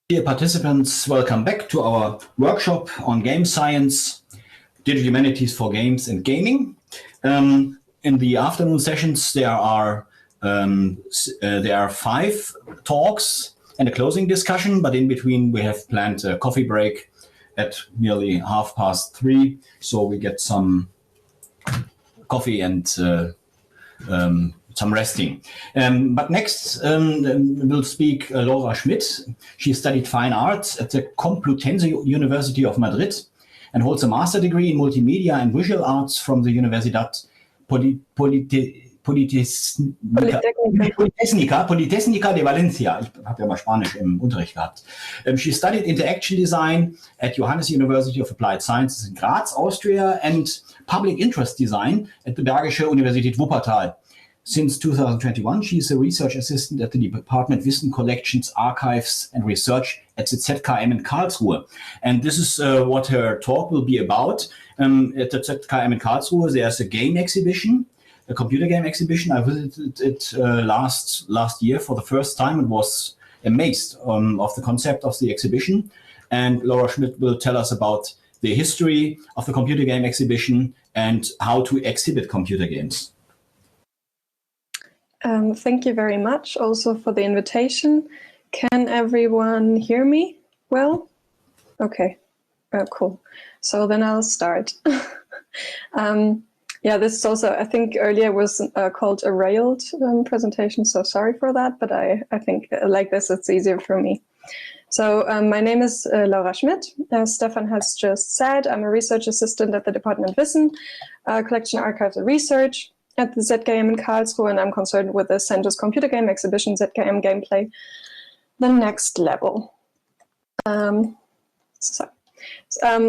Dear participants, welcome back to our workshop on game science, digital humanities for games and gaming. In the afternoon sessions, there are 5 talks and a closing discussion, but in between we have planned a coffee break at nearly 3:30, so we get some coffee and some resting. But next will speak Laura Schmidt. She studied fine arts at the Complutense University of Madrid and holds a master degree in multimedia and visual arts from the Universidad Politécnica de Valencia. Ich habe ja mal Spanisch im Unterricht gehabt. She studied interaction design at Johannes University of Applied Sciences in Graz, Austria, and public interest design at the Bergische Universität Wuppertal. Since 2021, she is a research assistant at the Department Wissen Collections, Archives and Research at the ZKM in Karlsruhe. And this is what her talk will be about. At the ZKM in Karlsruhe, there's a game exhibition, a computer game exhibition. I visited it last year for the first time and was amazed of the concept of the exhibition. And Laura Schmidt will tell us about the history of the computer game exhibition and how to exhibit computer games. Thank you very much also for the invitation. Can everyone hear me well? Okay, cool. So then I'll start. Yeah, this is also, I think earlier was called a railed presentation, so sorry for that, but I think like this it's easier for me. So my name is Laura Schmidt. As Stefan has just said, I'm a research assistant at the Department Wissen, Collection, Archives and Research at the ZKM in Karlsruhe, and I'm concerned with the Center's computer game exhibition, ZKM Gameplay, the next level.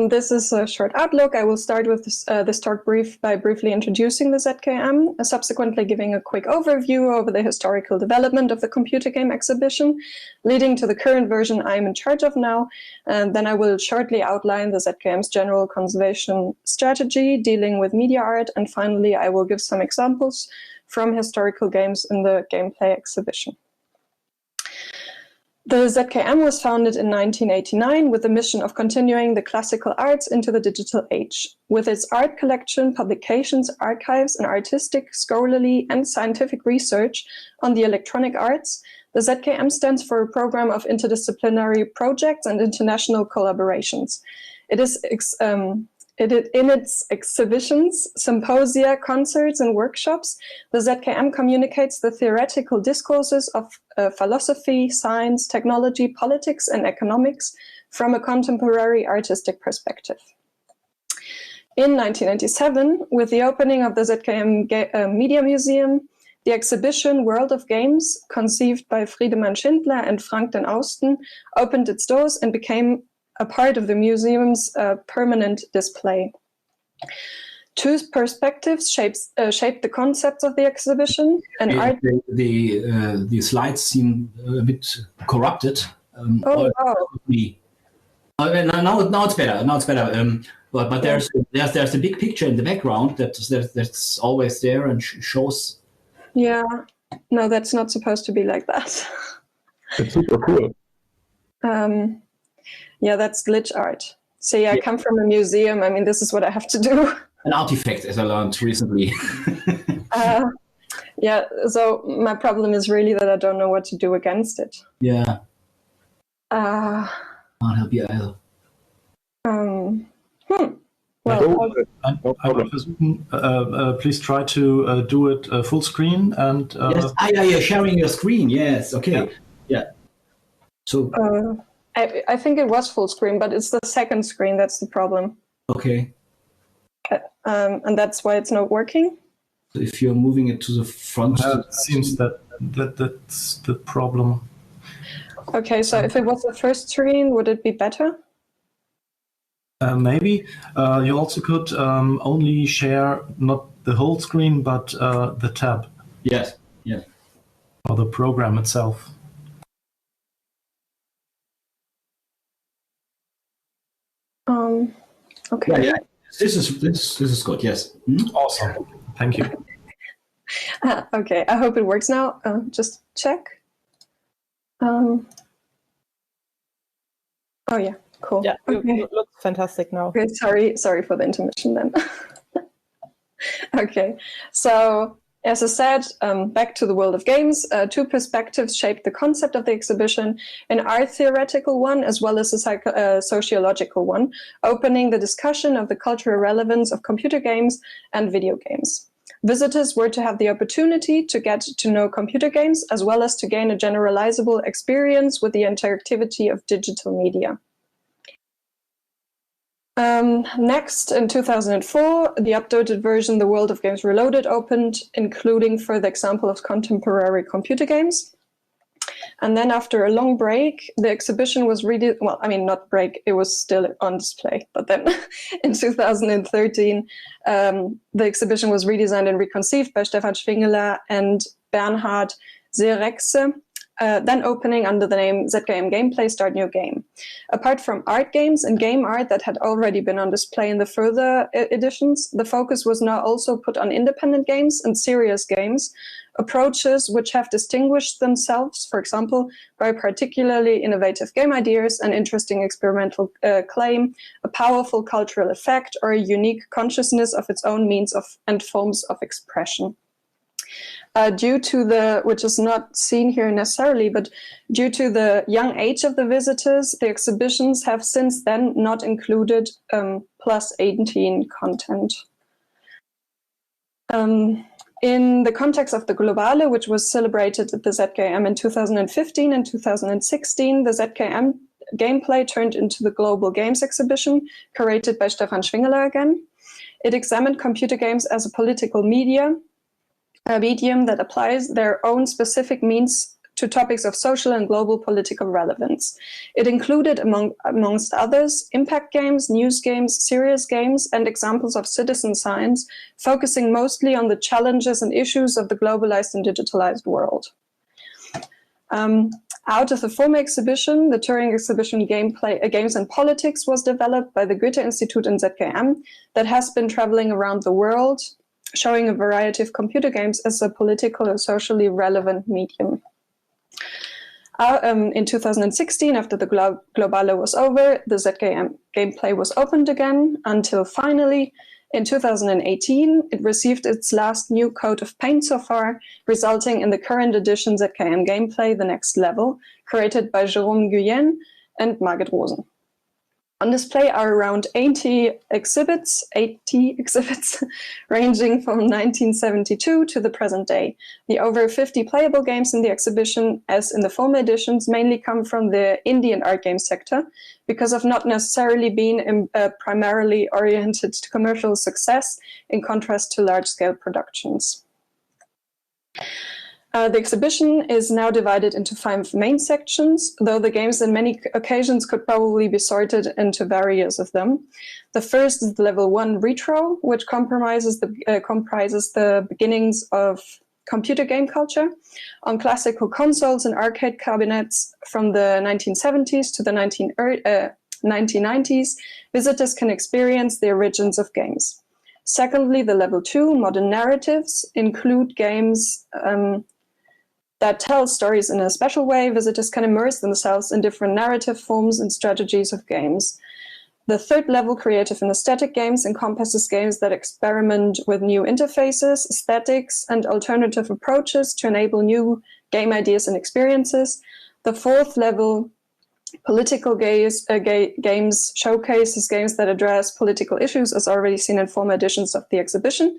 This is a short outlook. I will start with this talk by briefly introducing the ZKM, subsequently giving a quick overview over the historical development of the computer game exhibition, leading to the current version I'm in charge of now. And then I will shortly outline the ZKM's general conservation strategy dealing with media art. And finally, I will give some examples from historical games in the gameplay exhibition. The ZKM was founded in 1989 with the mission of continuing the classical arts into the digital age. With its art collection, publications, archives, and artistic, scholarly, and scientific research on the electronic arts, the ZKM stands for a program of interdisciplinary projects and international collaborations. It is in its exhibitions, symposia, concerts, and workshops, the ZKM communicates the theoretical discourses of philosophy, science, technology, politics, and economics from a contemporary artistic perspective. In 1997, with the opening of the ZKM Media Museum, the exhibition World of Games, conceived by Friedemann Schindler and Frank den Austen, opened its doors and became a part of the museum's permanent display. Two perspectives shaped the concepts of the exhibition. The slides seem a bit corrupted. Now it's better. Now it's better. But there's a big picture in the background that's always there and shows. Yeah, no, that's not supposed to be like that. It's super cool. Yeah, that's glitch art. See, I come from a museum. I mean, this is what I have to do. An artifact, as I learned recently. Yeah, so my problem is really that I don't know what to do against it. Yeah. Can't help you either. Please try to do it full screen and. Yes. You're sharing your screen. Yes. Okay. Yeah. So. I think it was full screen, but it's the second screen that's the problem. Okay. And that's why it's not working. So if you're moving it to the front, it seems that's the problem. Okay, so if it was the first screen, would it be better? Maybe. You also could only share not the whole screen, but the tab. Yes. Yes. Or the program itself. Okay. Yeah. This is good. Yes. Awesome. Thank you. Okay. I hope it works now. Just check. Oh yeah, cool. Yeah, okay. it looks fantastic now. Okay, sorry for the intermission then. Okay, so as I said, back to the world of games, two perspectives shaped the concept of the exhibition, an art theoretical one as well as a sociological one, opening the discussion of the cultural relevance of computer games and video games. Visitors were to have the opportunity to get to know computer games as well as to gain a generalizable experience with the interactivity of digital media. Next, in 2004, the updated version, The World of Games Reloaded, opened, including further example of contemporary computer games. And then after a long break, the exhibition was not break, it was still on display. But then in 2013, the exhibition was redesigned and reconceived by Stefan Schwingeler and Bernhard Serexe, then opening under the name ZKM Gameplay Start New Game. Apart from art games and game art that had already been on display in the further editions, the focus was now also put on independent games and serious games, approaches which have distinguished themselves, for example, by particularly innovative game ideas, an interesting experimental claim, a powerful cultural effect, or a unique consciousness of its own means and forms of expression. Due to which is not seen here necessarily, but due to the young age of the visitors, the exhibitions have since then not included +18 content. In the context of the Globale, which was celebrated at the ZKM in 2015 and 2016, the ZKM Gameplay turned into the Global Games exhibition, curated by Stefan Schwingeler again. It examined computer games as a political medium that applies their own specific means to topics of social and global political relevance. It included, amongst others, impact games, news games, serious games, and examples of citizen science, focusing mostly on the challenges and issues of the globalized and digitalized world. Out of the former exhibition, the Turing exhibition Games and Politics was developed by the Goethe Institute and ZKM that has been traveling around the world, showing a variety of computer games as a political or socially relevant medium. In 2016, after the Globale was over, the ZKM Gameplay was opened again until finally, in 2018, it received its last new coat of paint so far, resulting in the current edition ZKM Gameplay, The Next Level, created by Jérôme Guyenne and Margit Rosen. On display are around 80 exhibits, ranging from 1972 to the present day. The over 50 playable games in the exhibition, as in the former editions, mainly come from the indie and art game sector, because of not necessarily being primarily oriented to commercial success, in contrast to large-scale productions. The exhibition is now divided into 5 main sections, though the games in many occasions could probably be sorted into various of them. The first is the level 1 retro, which comprises the beginnings of computer game culture. On classical consoles and arcade cabinets from the 1970s to the 1990s, visitors can experience the origins of games. Secondly, the level 2 modern narratives include games that tell stories in a special way. Visitors can immerse themselves in different narrative forms and strategies of games. The third level, creative and aesthetic games, encompasses games that experiment with new interfaces, aesthetics, and alternative approaches to enable new game ideas and experiences. The fourth level, political games, showcases games that address political issues, as already seen in former editions of the exhibition.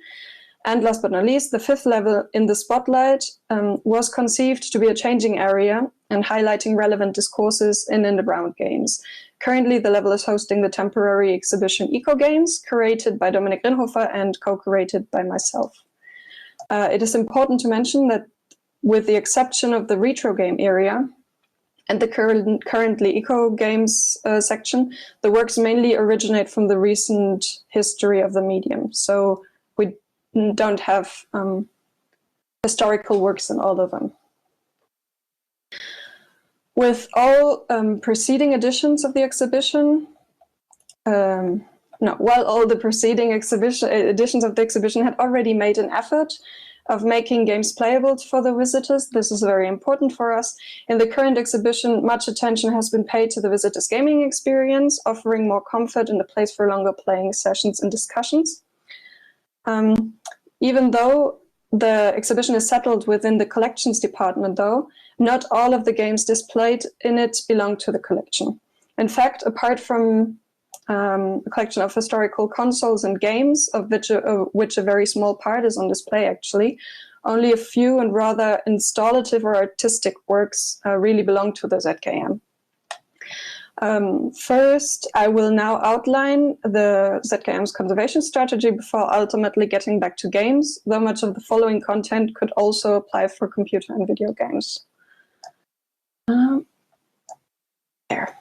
And last but not least, the fifth level, In the Spotlight, was conceived to be a changing area and highlighting relevant discourses in and around games. Currently, the level is hosting the temporary exhibition Eco Games, curated by Dominik Rinhofer and co-curated by myself. It is important to mention that with the exception of the retro game area and the currently Eco Games section, the works mainly originate from the recent history of the medium. So we don't have historical works in all of them. With all preceding editions of the exhibition, while all the preceding editions of the exhibition had already made an effort of making games playable for the visitors. This is very important for us. In the current exhibition, much attention has been paid to the visitors' gaming experience, offering more comfort and a place for longer playing sessions and discussions. Even though the exhibition is settled within the collections department, though, not all of the games displayed in it belong to the collection. In fact, apart from a collection of historical consoles and games, of which a very small part is on display actually, only a few and rather installative or artistic works really belong to the ZKM. First, I will now outline the ZKM's conservation strategy before ultimately getting back to games, though much of the following content could also apply for computer and video games. There.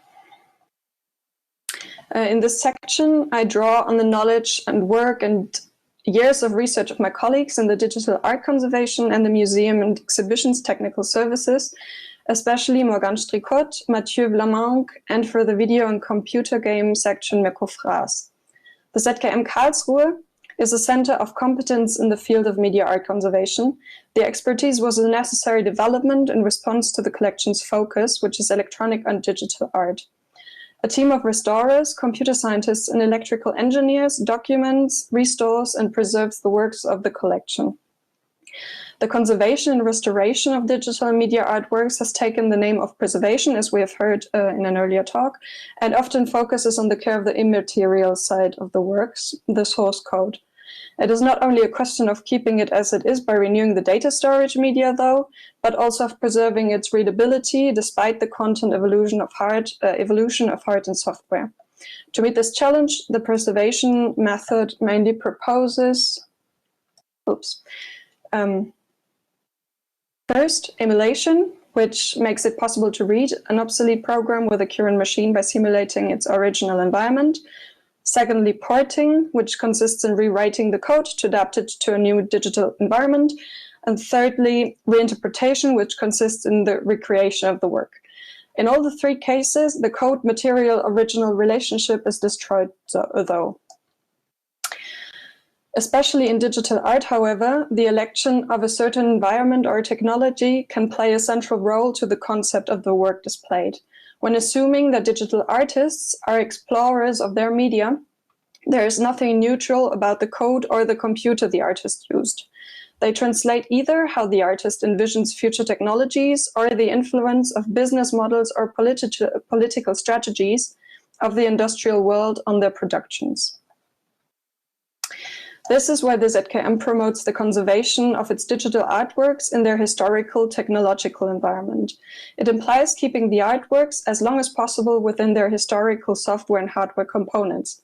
In this section, I draw on the knowledge and work and years of research of my colleagues in the digital art conservation and the museum and exhibitions technical services, especially Morgane Stricot, Mathieu Vlamanque, and for the video and computer game section, Mirko Fraas. The ZKM Karlsruhe is a center of competence in the field of media art conservation. The expertise was a necessary development in response to the collection's focus, which is electronic and digital art. A team of restorers, computer scientists, and electrical engineers documents, restores, and preserves the works of the collection. The conservation and restoration of digital media artworks has taken the name of preservation, as we have heard in an earlier talk, and often focuses on the care of the immaterial side of the works, the source code. It is not only a question of keeping it as it is by renewing the data storage media, though, but also of preserving its readability despite the content evolution of hard and software. To meet this challenge, the preservation method mainly proposes first, emulation, which makes it possible to read an obsolete program with a current machine by simulating its original environment. Secondly, porting, which consists in rewriting the code to adapt it to a new digital environment. And thirdly, reinterpretation, which consists in the recreation of the work. In all the three cases, the code material-original relationship is destroyed, though. Especially in digital art, however, the election of a certain environment or technology can play a central role to the concept of the work displayed. When assuming that digital artists are explorers of their media, there is nothing neutral about the code or the computer the artist used. They translate either how the artist envisions future technologies or the influence of business models or political strategies of the industrial world on their productions. This is why the ZKM promotes the conservation of its digital artworks in their historical technological environment. It implies keeping the artworks as long as possible within their historical software and hardware components.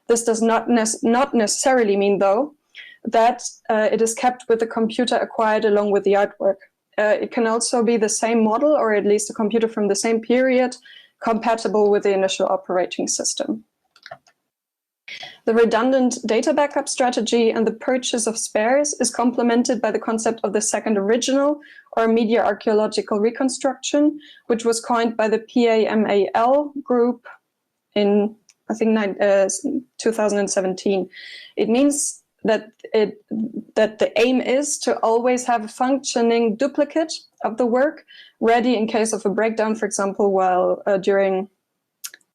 This does not necessarily mean, though, that it is kept with the computer acquired along with the artwork. It can also be the same model, or at least a computer from the same period, compatible with the initial operating system. The redundant data backup strategy and the purchase of spares is complemented by the concept of the second original, or media archaeological reconstruction, which was coined by the PAMAL group in, I think, 2017. It means that the aim is to always have a functioning duplicate of the work ready in case of a breakdown, for example, while during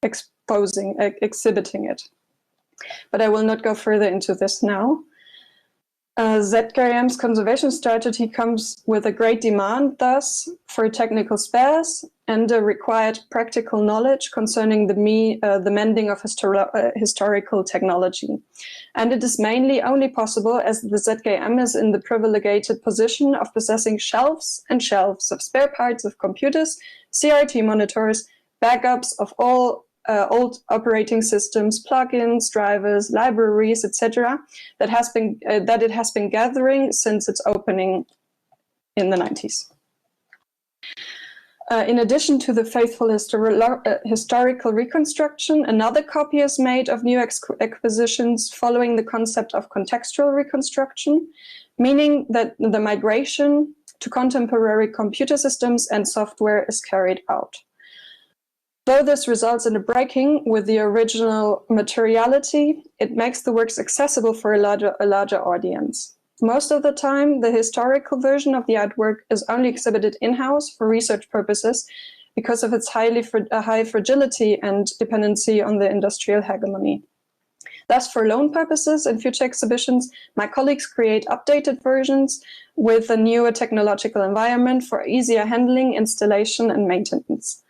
exhibiting it. But I will not go further into this now. ZKM's conservation strategy comes with a great demand, thus, for technical spares and a required practical knowledge concerning the mending of historical technology. And it is mainly only possible as the ZKM is in the privileged position of possessing shelves and shelves of spare parts of computers, CRT monitors, backups of all old operating systems, plugins, drivers, libraries, etc., that it has been gathering since its opening in the 90s. In addition to the faithful historical reconstruction, another copy is made of new acquisitions following the concept of contextual reconstruction, meaning that the migration to contemporary computer systems and software is carried out. Though this results in a breaking with the original materiality, it makes the works accessible for a larger audience. Most of the time, the historical version of the artwork is only exhibited in-house for research purposes because of its high fragility and dependency on the industrial hegemony. Thus, for loan purposes in future exhibitions, my colleagues create updated versions with a newer technological environment for easier handling, installation, and maintenance.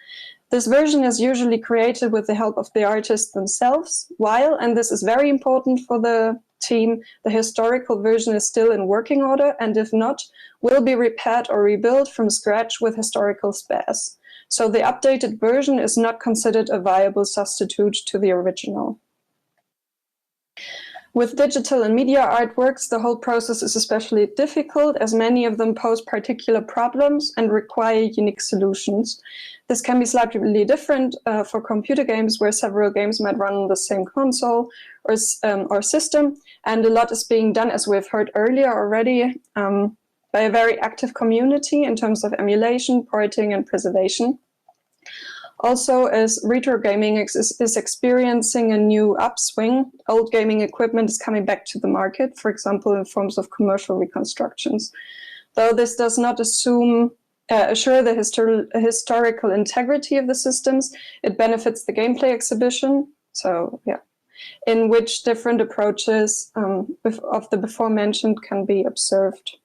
This version is usually created with the help of the artists themselves, while, and this is very important for the team, the historical version is still in working order, and if not, will be repaired or rebuilt from scratch with historical spares. So the updated version is not considered a viable substitute to the original. With digital and media artworks, the whole process is especially difficult as many of them pose particular problems and require unique solutions. This can be slightly different for computer games where several games might run on the same console or system, and a lot is being done, as we've heard earlier already, by a very active community in terms of emulation, porting, and preservation. Also, as retro gaming is experiencing a new upswing, old gaming equipment is coming back to the market, for example, in forms of commercial reconstructions. Though this does not assure the historical integrity of the systems, it benefits the gameplay exhibition. So, yeah, in which different approaches of the before mentioned can be observed.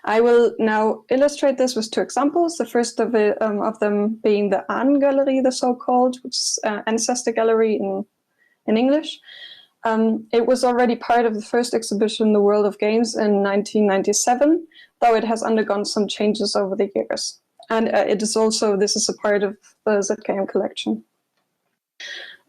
I will now illustrate this with two examples. The first of them being the Ahnengallery, the so-called, which is ancestor gallery in English. It was already part of the first exhibition, The World of Games, in 1997, though it has undergone some changes over the years. And this is a part of the ZKM collection.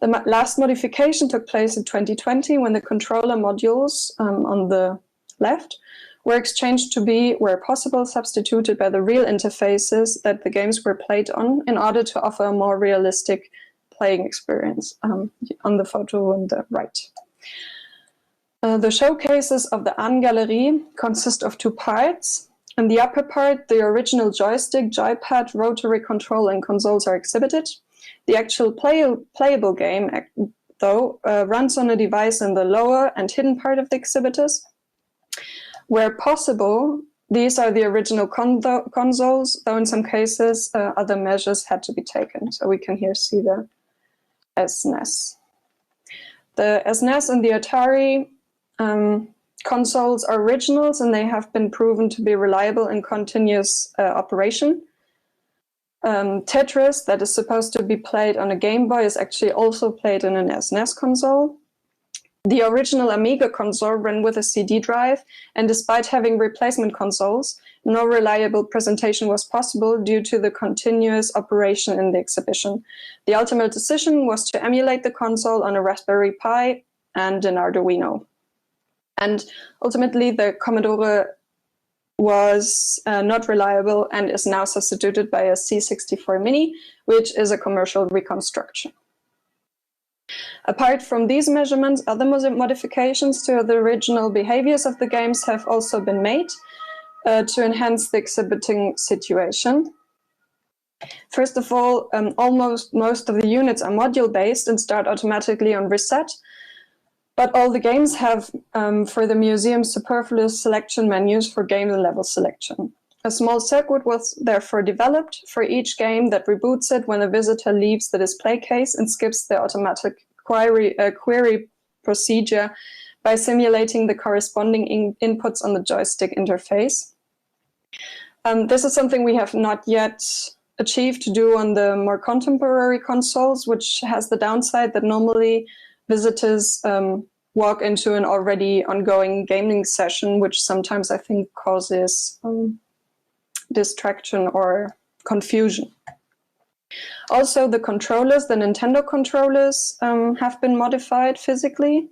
The last modification took place in 2020 when the controller modules on the left were exchanged to be, where possible, substituted by the real interfaces that the games were played on in order to offer a more realistic playing experience on the photo on the right. The showcases of the Ahnengallery consist of two parts. In the upper part, the original joystick, joypad, rotary control, and consoles are exhibited. The actual playable game, though, runs on a device in the lower and hidden part of the exhibitors. Where possible, these are the original consoles, though in some cases other measures had to be taken. So we can here see the SNES. The SNES and the Atari consoles are originals, and they have been proven to be reliable in continuous operation. Tetris, that is supposed to be played on a Game Boy, is actually also played in an SNES console. The original Amiga console ran with a CD drive, and despite having replacement consoles, no reliable presentation was possible due to the continuous operation in the exhibition. The ultimate decision was to emulate the console on a Raspberry Pi and an Arduino. And ultimately, the Commodore was not reliable and is now substituted by a C64 Mini, which is a commercial reconstruction. Apart from these measurements, other modifications to the original behaviors of the games have also been made to enhance the exhibiting situation. First of all, almost most of the units are module-based and start automatically on reset, but all the games have, for the museum, superfluous selection menus for game and level selection. A small circuit was therefore developed for each game that reboots it when a visitor leaves the display case and skips the automatic query procedure by simulating the corresponding inputs on the joystick interface. This is something we have not yet achieved to do on the more contemporary consoles, which has the downside that normally visitors walk into an already ongoing gaming session, which sometimes I think causes distraction or confusion. Also, the controllers, the Nintendo controllers, have been modified physically,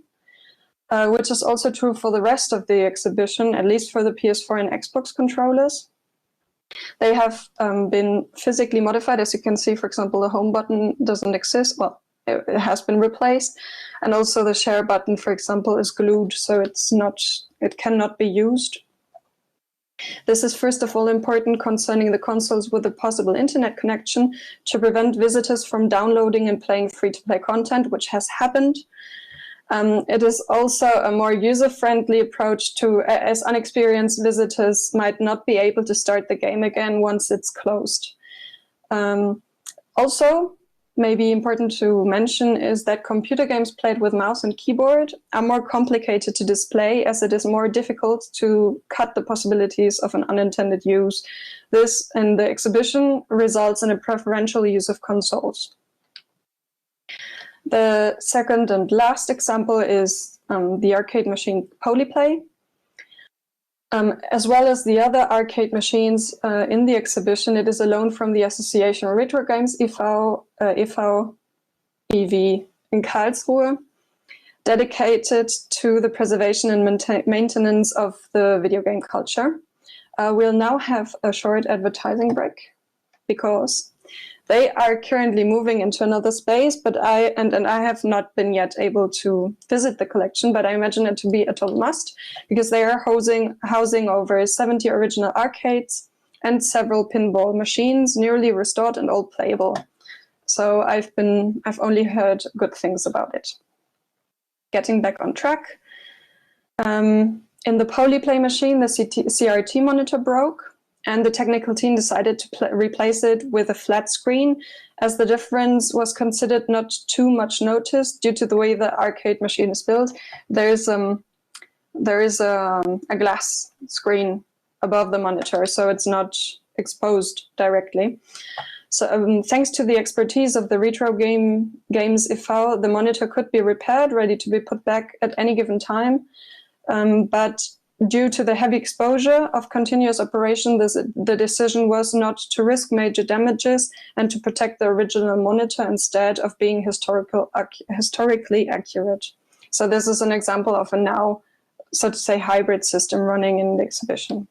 which is also true for the rest of the exhibition, at least for the PS4 and Xbox controllers. They have been physically modified. As you can see, for example, the home button doesn't exist. Well, it has been replaced. And also the share button, for example, is glued, so it cannot be used. This is first of all important concerning the consoles with a possible internet connection to prevent visitors from downloading and playing free-to-play content, which has happened. It is also a more user-friendly approach to, as unexperienced visitors might not be able to start the game again once it's closed. Also, maybe important to mention is that computer games played with mouse and keyboard are more complicated to display, as it is more difficult to cut the possibilities of an unintended use. This, in the exhibition, results in a preferential use of consoles. The second and last example is the arcade machine Polyplay. As well as the other arcade machines in the exhibition, it is a loan from the Association of Retro Games e.V. in Karlsruhe, dedicated to the preservation and maintenance of the video game culture. We'll now have a short advertising break because they are currently moving into another space, but I have not been yet able to visit the collection, but I imagine it to be a total must because they are housing over 70 original arcades and several pinball machines, newly restored and all playable. So I've only heard good things about it. Getting back on track. In the Polyplay machine, the CRT monitor broke, and the technical team decided to replace it with a flat screen, as the difference was considered not too much noticed due to the way the arcade machine is built. There is a glass screen above the monitor, so it's not exposed directly. So thanks to the expertise of the Retro Games e.V., the monitor could be repaired, ready to be put back at any given time. But due to the heavy exposure of continuous operation, the decision was not to risk major damages and to protect the original monitor instead of being historically accurate. So this is an example of a now, so to say, hybrid system running in the exhibition.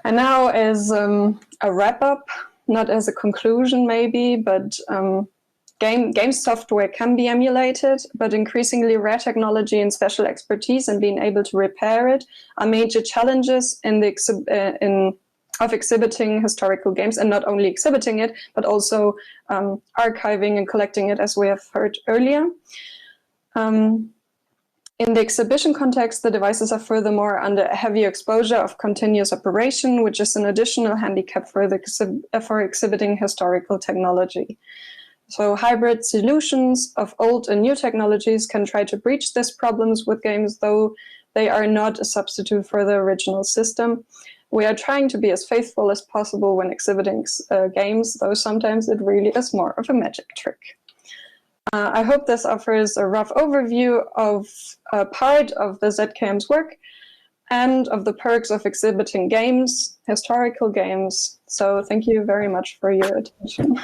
And now as a wrap-up, not as a conclusion maybe, but game software can be emulated, but increasingly rare technology and special expertise and being able to repair it are major challenges of exhibiting historical games, and not only exhibiting it, but also archiving and collecting it, as we have heard earlier. In the exhibition context, the devices are furthermore under a heavy exposure of continuous operation, which is an additional handicap for exhibiting historical technology. So hybrid solutions of old and new technologies can try to breach these problems with games, though they are not a substitute for the original system. We are trying to be as faithful as possible when exhibiting games, though sometimes it really is more of a magic trick. I hope this offers a rough overview of part of the ZKM's work and of the perks of exhibiting games, historical games. So thank you very much for your attention.